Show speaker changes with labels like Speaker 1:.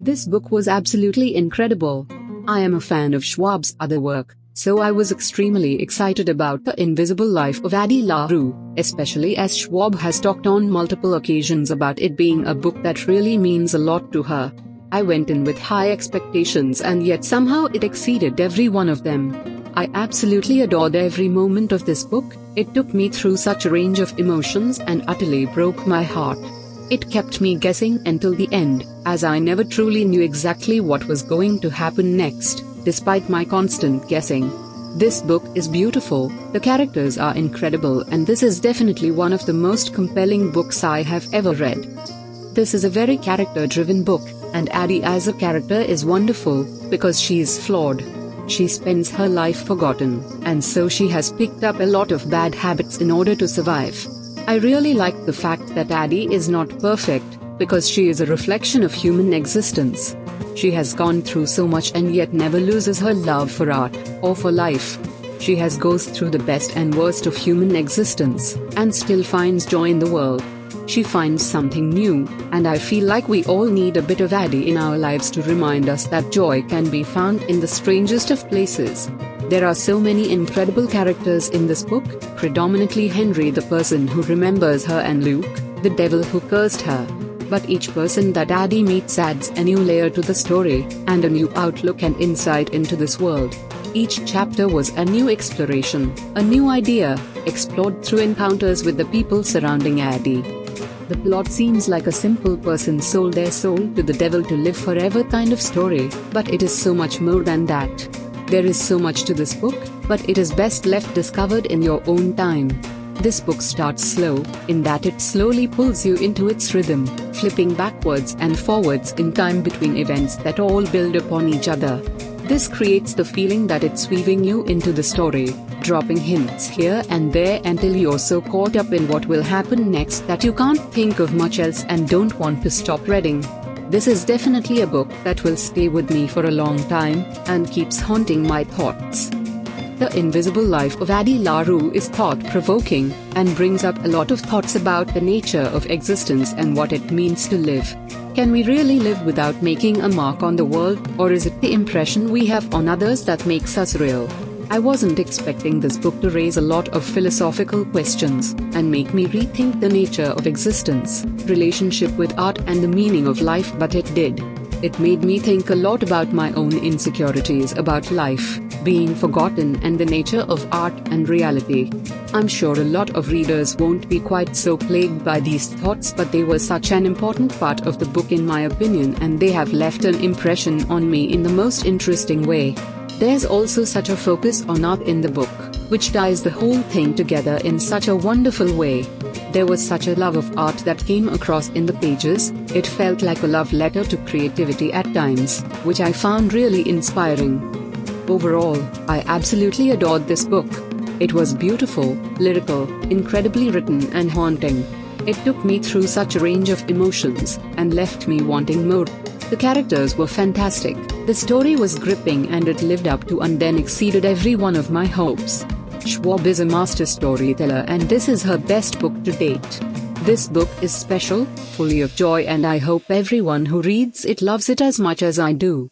Speaker 1: This book was absolutely incredible. I am a fan of Schwab's other work, so I was extremely excited about The Invisible Life of Addie LaRue, especially as Schwab has talked on multiple occasions about it being a book that really means a lot to her. I went in with high expectations and yet somehow it exceeded every one of them. I absolutely adored every moment of this book. It took me through such a range of emotions and utterly broke my heart. It kept me guessing until the end, as I never truly knew exactly what was going to happen next, despite my constant guessing. This book is beautiful, the characters are incredible, and this is definitely one of the most compelling books I have ever read. This is a very character-driven book, and Addie as a character is wonderful, because she is flawed. She spends her life forgotten, and so she has picked up a lot of bad habits in order to survive. I really like the fact that Addie is not perfect, because she is a reflection of human existence. She has gone through so much and yet never loses her love for art, or for life. She has goes through the best and worst of human existence, and still finds joy in the world. She finds something new, and I feel like we all need a bit of Addie in our lives to remind us that joy can be found in the strangest of places. There are so many incredible characters in this book, predominantly Henry the person who remembers her and Luke, the devil who cursed her. But each person that Addie meets adds a new layer to the story, and a new outlook and insight into this world. Each chapter was a new exploration, a new idea, explored through encounters with the people surrounding Addie. The plot seems like a simple person sold their soul to the devil to live forever kind of story, but it is so much more than that. There is so much to this book, but it is best left discovered in your own time. This book starts slow, in that it slowly pulls you into its rhythm, flipping backwards and forwards in time between events that all build upon each other. This creates the feeling that it's weaving you into the story, dropping hints here and there until you're so caught up in what will happen next that you can't think of much else and don't want to stop reading. This is definitely a book that will stay with me for a long time, and keeps haunting my thoughts. The Invisible Life of Addie LaRue is thought-provoking, and brings up a lot of thoughts about the nature of existence and what it means to live. Can we really live without making a mark on the world, or is it the impression we have on others that makes us real? I wasn't expecting this book to raise a lot of philosophical questions, and make me rethink the nature of existence, relationship with art and the meaning of life, but it did. It made me think a lot about my own insecurities about life, being forgotten, and the nature of art and reality. I'm sure a lot of readers won't be quite so plagued by these thoughts, but they were such an important part of the book in my opinion, and they have left an impression on me in the most interesting way. There's also such a focus on art in the book, which ties the whole thing together in such a wonderful way. There was such a love of art that came across in the pages. It felt like a love letter to creativity at times, which I found really inspiring. Overall, I absolutely adored this book. It was beautiful, lyrical, incredibly written and haunting. It took me through such a range of emotions, and left me wanting more. The characters were fantastic, the story was gripping, and it lived up to and then exceeded every one of my hopes. Schwab is a master storyteller, and this is her best book to date. This book is special, full of joy, and I hope everyone who reads it loves it as much as I do.